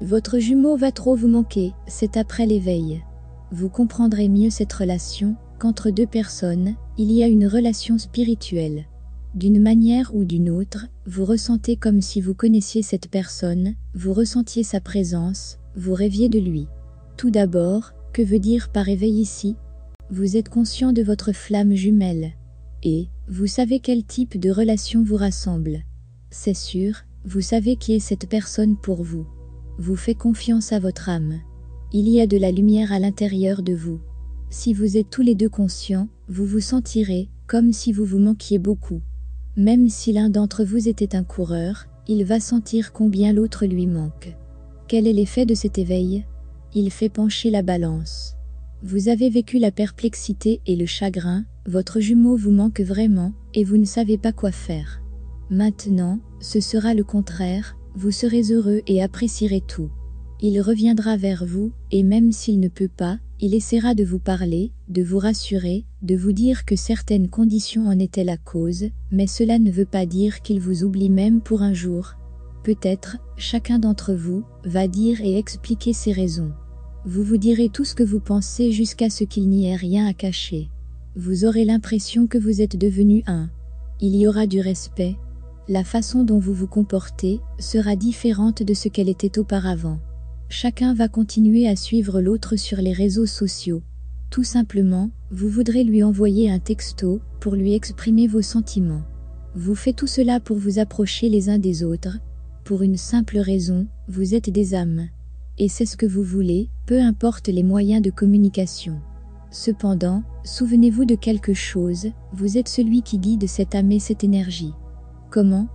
Votre jumeau va trop vous manquer, c'est après l'éveil. Vous comprendrez mieux cette relation, qu'entre deux personnes, il y a une relation spirituelle. D'une manière ou d'une autre, vous ressentez comme si vous connaissiez cette personne, vous ressentiez sa présence, vous rêviez de lui. Tout d'abord, que veut dire par éveil ici? Vous êtes conscient de votre flamme jumelle. Et, vous savez quel type de relation vous rassemble. C'est sûr, vous savez qui est cette personne pour vous. Vous faites confiance à votre âme. Il y a de la lumière à l'intérieur de vous. Si vous êtes tous les deux conscients, vous vous sentirez comme si vous vous manquiez beaucoup. Même si l'un d'entre vous était un coureur, il va sentir combien l'autre lui manque. Quel est l'effet de cet éveil? Il fait pencher la balance. Vous avez vécu la perplexité et le chagrin, votre jumeau vous manque vraiment, et vous ne savez pas quoi faire. Maintenant, ce sera le contraire, vous serez heureux et apprécierez tout. Il reviendra vers vous, et même s'il ne peut pas, il essaiera de vous parler, de vous rassurer, de vous dire que certaines conditions en étaient la cause, mais cela ne veut pas dire qu'il vous oublie même pour un jour. Peut-être, chacun d'entre vous, va dire et expliquer ses raisons. Vous vous direz tout ce que vous pensez jusqu'à ce qu'il n'y ait rien à cacher. Vous aurez l'impression que vous êtes devenu un. Il y aura du respect. La façon dont vous vous comportez sera différente de ce qu'elle était auparavant. Chacun va continuer à suivre l'autre sur les réseaux sociaux. Tout simplement, vous voudrez lui envoyer un texto pour lui exprimer vos sentiments. Vous faites tout cela pour vous approcher les uns des autres. Pour une simple raison, vous êtes des âmes. Et c'est ce que vous voulez, peu importe les moyens de communication. Cependant, souvenez-vous de quelque chose, vous êtes celui qui guide cette âme et cette énergie. Comment?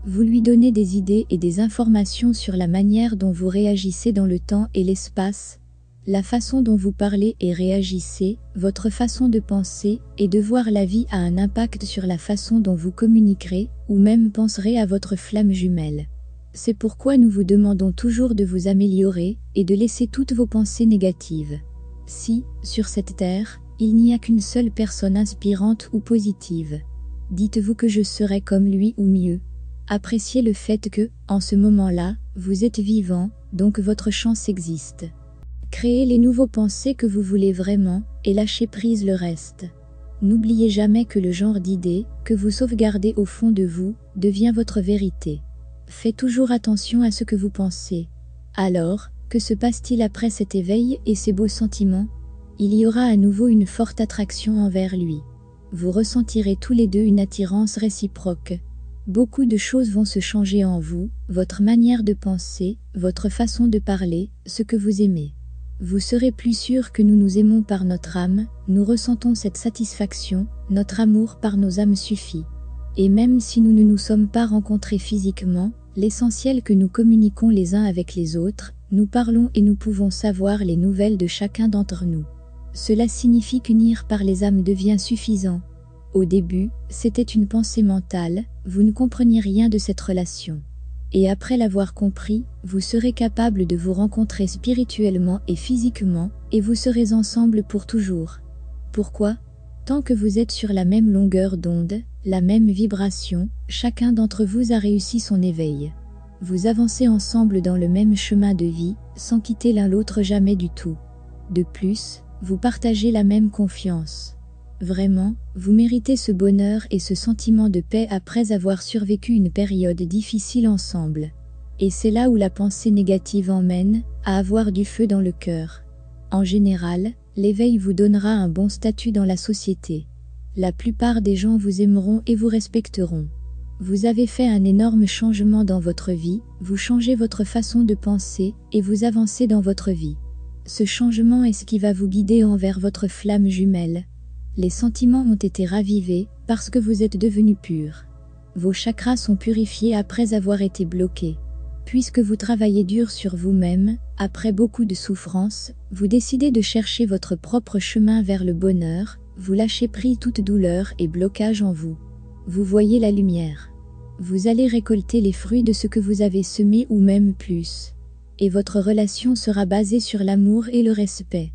Vous lui donnez des idées et des informations sur la manière dont vous réagissez dans le temps et l'espace, la façon dont vous parlez et réagissez, votre façon de penser et de voir la vie a un impact sur la façon dont vous communiquerez, ou même penserez à votre flamme jumelle. C'est pourquoi nous vous demandons toujours de vous améliorer et de laisser toutes vos pensées négatives. Si, sur cette terre, il n'y a qu'une seule personne inspirante ou positive, dites-vous que je serai comme lui ou mieux. Appréciez le fait que, en ce moment-là, vous êtes vivant, donc votre chance existe. Créez les nouveaux pensées que vous voulez vraiment, et lâchez prise le reste. N'oubliez jamais que le genre d'idée que vous sauvegardez au fond de vous devient votre vérité. Faites toujours attention à ce que vous pensez. Alors, que se passe-t-il après cet éveil et ces beaux sentiments? Il y aura à nouveau une forte attraction envers lui. Vous ressentirez tous les deux une attirance réciproque. Beaucoup de choses vont se changer en vous, votre manière de penser, votre façon de parler, ce que vous aimez. Vous serez plus sûr que nous nous aimons par notre âme, nous ressentons cette satisfaction, notre amour par nos âmes suffit. Et même si nous ne nous sommes pas rencontrés physiquement, l'essentiel que nous communiquons les uns avec les autres, nous parlons et nous pouvons savoir les nouvelles de chacun d'entre nous. Cela signifie qu'unir par les âmes devient suffisant. Au début, c'était une pensée mentale, vous ne compreniez rien de cette relation. Et après l'avoir compris, vous serez capable de vous rencontrer spirituellement et physiquement, et vous serez ensemble pour toujours. Pourquoi? Tant que vous êtes sur la même longueur d'onde, la même vibration, chacun d'entre vous a réussi son éveil. Vous avancez ensemble dans le même chemin de vie, sans quitter l'un l'autre jamais du tout. De plus, vous partagez la même confiance. Vraiment, vous méritez ce bonheur et ce sentiment de paix après avoir survécu une période difficile ensemble. Et c'est là où la pensée négative emmène, à avoir du feu dans le cœur. En général, l'éveil vous donnera un bon statut dans la société. La plupart des gens vous aimeront et vous respecteront. Vous avez fait un énorme changement dans votre vie, vous changez votre façon de penser et vous avancez dans votre vie. Ce changement est ce qui va vous guider envers votre flamme jumelle. Les sentiments ont été ravivés parce que vous êtes devenu pur. Vos chakras sont purifiés après avoir été bloqués. Puisque vous travaillez dur sur vous-même, après beaucoup de souffrance, vous décidez de chercher votre propre chemin vers le bonheur, vous lâchez prise toute douleur et blocage en vous. Vous voyez la lumière. Vous allez récolter les fruits de ce que vous avez semé ou même plus. Et votre relation sera basée sur l'amour et le respect.